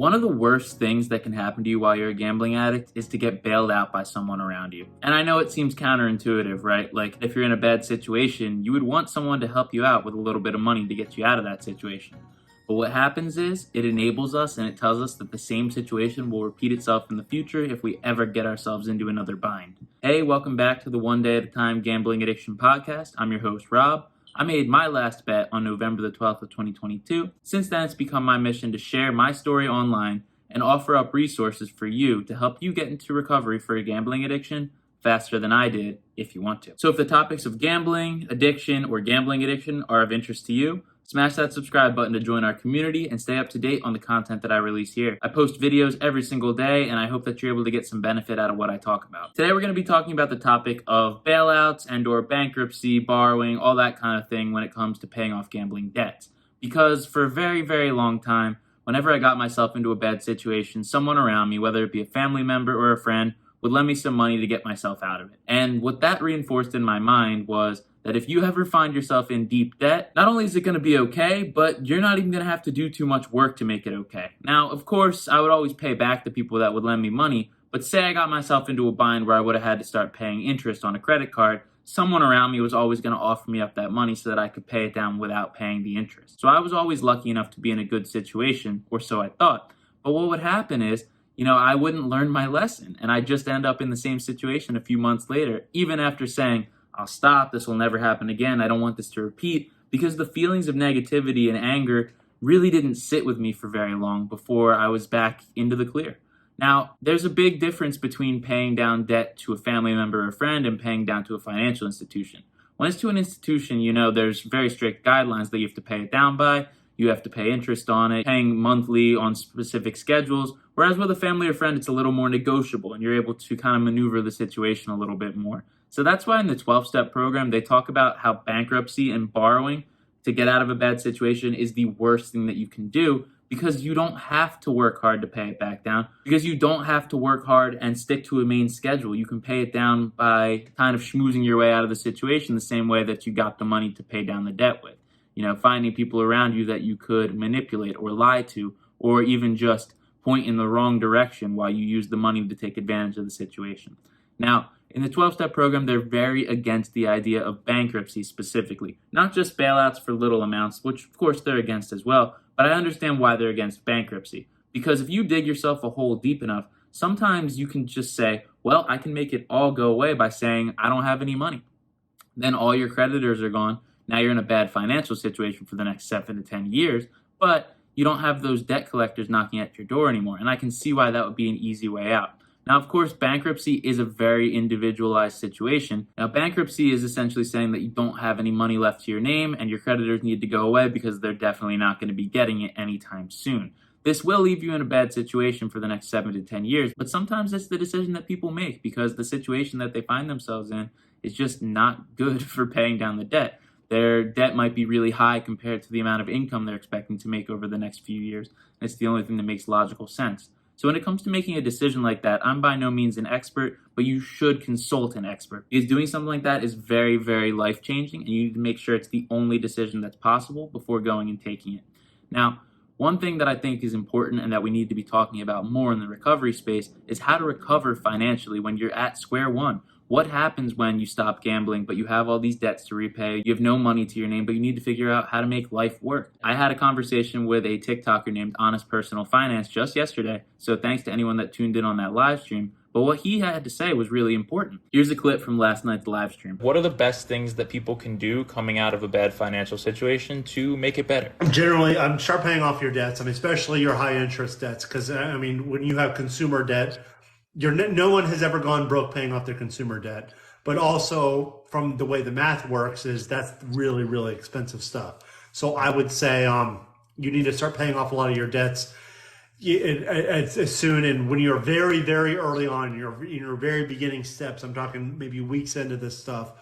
One of the worst things that can happen to you while you're a gambling addict is to get bailed out by someone around you. And I know it seems counterintuitive, right? Like if you're in a bad situation, you would want someone to help you out with a little bit of money to get you out of that situation. But what happens is it enables us and it tells us that the same situation will repeat itself in the future if we ever get ourselves into another bind. Hey, welcome back to the One Day at a Time Gambling Addiction Podcast. I'm your host, Rob. I made my last bet on November the 12th of 2022. Since then, it's become my mission to share my story online and offer up resources for you to help you get into recovery for a gambling addiction faster than I did, if you want to. So if the topics of gambling, addiction, or gambling addiction are of interest to you, smash that subscribe button to join our community and stay up to date on the content that I release here. I post videos every single day, and I hope that you're able to get some benefit out of what I talk about. Today, we're going to be talking about the topic of bailouts and or bankruptcy, borrowing, all that kind of thing when it comes to paying off gambling debts. Because for a very, very long time, whenever I got myself into a bad situation, someone around me, whether it be a family member or a friend, would lend me some money to get myself out of it. And what that reinforced in my mind was that if you ever find yourself in deep debt, not only is it going to be okay, but you're not even going to have to do too much work to make it okay. Now, of course, I would always pay back the people that would lend me money, but say I got myself into a bind where I would have had to start paying interest on a credit card, someone around me was always going to offer me up that money so that I could pay it down without paying the interest. So I was always lucky enough to be in a good situation, or so I thought. But what would happen is, I wouldn't learn my lesson, and I'd just end up in the same situation a few months later, even after saying, I'll stop, this will never happen again, I don't want this to repeat, because the feelings of negativity and anger really didn't sit with me for very long before I was back into the clear. Now, there's a big difference between paying down debt to a family member or friend and paying down to a financial institution. When it's to an institution, there's very strict guidelines that you have to pay it down by. You have to pay interest on it, paying monthly on specific schedules. Whereas with a family or friend, it's a little more negotiable and you're able to kind of maneuver the situation a little bit more. So that's why in the 12-step program, they talk about how bankruptcy and borrowing to get out of a bad situation is the worst thing that you can do, because you don't have to work hard to pay it back down, because you don't have to work hard and stick to a main schedule. You can pay it down by kind of schmoozing your way out of the situation the same way that you got the money to pay down the debt with. Finding people around you that you could manipulate or lie to, or even just point in the wrong direction while you use the money to take advantage of the situation. Now, in the 12-step program, they're very against the idea of bankruptcy specifically, not just bailouts for little amounts, which of course they're against as well, but I understand why they're against bankruptcy. Because if you dig yourself a hole deep enough, sometimes you can just say, well, I can make it all go away by saying I don't have any money. Then all your creditors are gone. Now you're in a bad financial situation for the next 7 to 10 years, but you don't have those debt collectors knocking at your door anymore. And I can see why that would be an easy way out. Now, of course, bankruptcy is a very individualized situation. Now, bankruptcy is essentially saying that you don't have any money left to your name and your creditors need to go away because they're definitely not going to be getting it anytime soon. This will leave you in a bad situation for the next 7 to 10 years, but sometimes it's the decision that people make because the situation that they find themselves in is just not good for paying down the debt. Their debt might be really high compared to the amount of income they're expecting to make over the next few years. And it's the only thing that makes logical sense. So when it comes to making a decision like that, I'm by no means an expert, but you should consult an expert. Because doing something like that is very, very life-changing, and you need to make sure it's the only decision that's possible before going and taking it. Now, one thing that I think is important and that we need to be talking about more in the recovery space is how to recover financially when you're at square one. What happens when you stop gambling, but you have all these debts to repay? You have no money to your name, but you need to figure out how to make life work. I had a conversation with a TikToker named Honest Personal Finance just yesterday, so thanks to anyone that tuned in on that live stream. But what he had to say was really important. Here's a clip from last night's live stream. What are the best things that people can do coming out of a bad financial situation to make it better? Generally, start paying off your debts. Especially your high interest debts, because when you have consumer debt, no one has ever gone broke paying off their consumer debt. But also, from the way the math works, is that's really, really expensive stuff. So I would say you need to start paying off a lot of your debts as soon, and when you're very, very early on, in your very beginning steps. I'm talking maybe weeks into this stuff.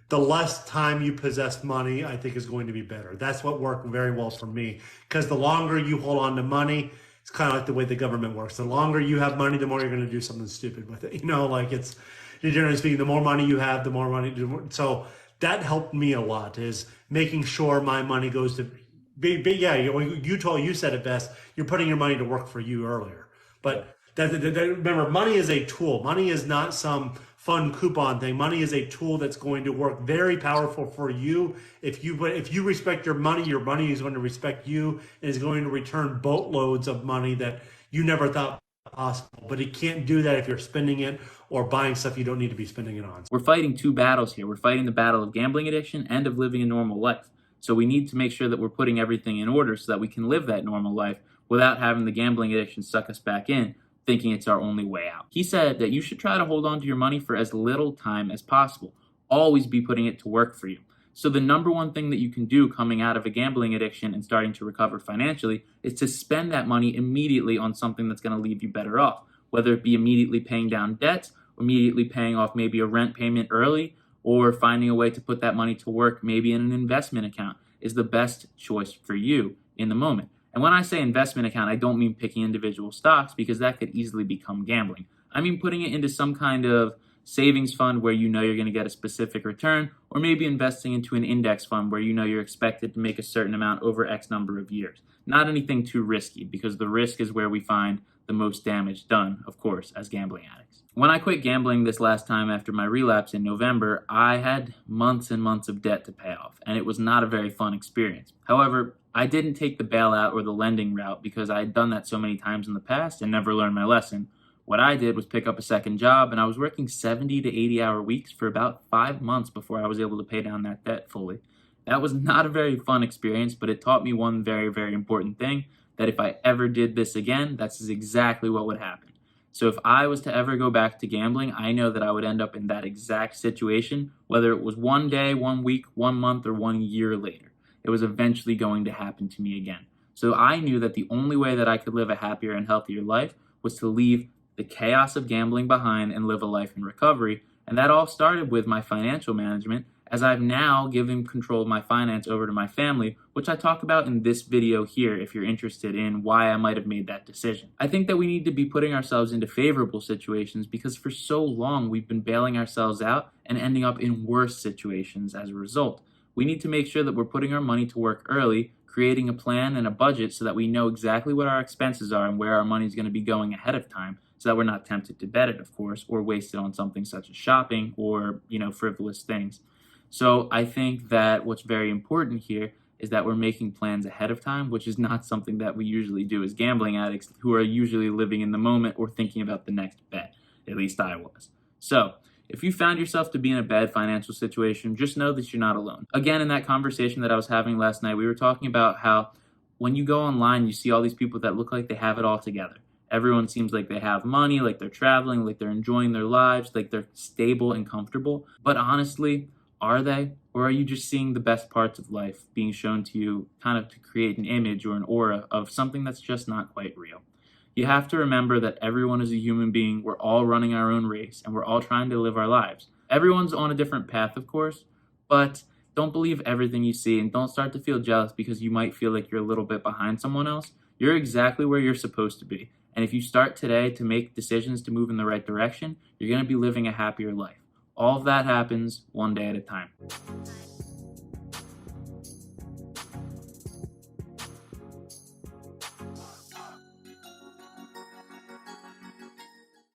The less time you possess money, I think, is going to be better. That's what worked very well for me, because the longer you hold on to money, it's kind of like the way the government works. The longer you have money, the more you're going to do something stupid with it. It's generally speaking, the more money you have, the more money. So that helped me a lot, is making sure my money goes to Yeah, you said it best. You're putting your money to work for you earlier. Yeah. But remember, money is a tool. Money is not some fun coupon thing. Money is a tool that's going to work very powerful for you. If you respect your money is going to respect you and is going to return boatloads of money that you never thought possible. But it can't do that if you're spending it or buying stuff you don't need to be spending it on. We're fighting two battles here. We're fighting the battle of gambling addiction and of living a normal life. So we need to make sure that we're putting everything in order so that we can live that normal life without having the gambling addiction suck us back in, thinking it's our only way out. He said that you should try to hold on to your money for as little time as possible. Always be putting it to work for you. So the number one thing that you can do coming out of a gambling addiction and starting to recover financially is to spend that money immediately on something that's going to leave you better off, whether it be immediately paying down debts, immediately paying off maybe a rent payment early, or finding a way to put that money to work maybe in an investment account is the best choice for you in the moment. And when I say investment account, I don't mean picking individual stocks because that could easily become gambling. I mean putting it into some kind of savings fund where you know you're going to get a specific return, or maybe investing into an index fund where you know you're expected to make a certain amount over X number of years. Not anything too risky, because the risk is where we find the most damage done, of course, as gambling addicts. When I quit gambling this last time after my relapse in November, I had months and months of debt to pay off, and it was not a very fun experience. However, I didn't take the bailout or the lending route because I had done that so many times in the past and never learned my lesson. What I did was pick up a second job, and I was working 70 to 80-hour weeks for about 5 months before I was able to pay down that debt fully. That was not a very fun experience, but it taught me one very, very important thing, that if I ever did this again, that's exactly what would happen. So if I was to ever go back to gambling, I know that I would end up in that exact situation, whether it was 1 day, 1 week, 1 month, or 1 year later. It was eventually going to happen to me again. So I knew that the only way that I could live a happier and healthier life was to leave the chaos of gambling behind and live a life in recovery. And that all started with my financial management, as I've now given control of my finance over to my family, which I talk about in this video here if you're interested in why I might have made that decision. I think that we need to be putting ourselves into favorable situations because for so long we've been bailing ourselves out and ending up in worse situations as a result. We need to make sure that we're putting our money to work early, creating a plan and a budget so that we know exactly what our expenses are and where our money is going to be going ahead of time, so that we're not tempted to bet it, of course, or waste it on something such as shopping or, frivolous things. So I think that what's very important here is that we're making plans ahead of time, which is not something that we usually do as gambling addicts who are usually living in the moment or thinking about the next bet. At least I was. So if you found yourself to be in a bad financial situation, just know that you're not alone. Again, in that conversation that I was having last night, we were talking about how when you go online, you see all these people that look like they have it all together. Everyone seems like they have money, like they're traveling, like they're enjoying their lives, like they're stable and comfortable. But honestly, are they? Or are you just seeing the best parts of life being shown to you kind of to create an image or an aura of something that's just not quite real? You have to remember that everyone is a human being. We're all running our own race and we're all trying to live our lives. Everyone's on a different path, of course, but don't believe everything you see and don't start to feel jealous because you might feel like you're a little bit behind someone else. You're exactly where you're supposed to be. And if you start today to make decisions to move in the right direction, you're going to be living a happier life. All of that happens one day at a time.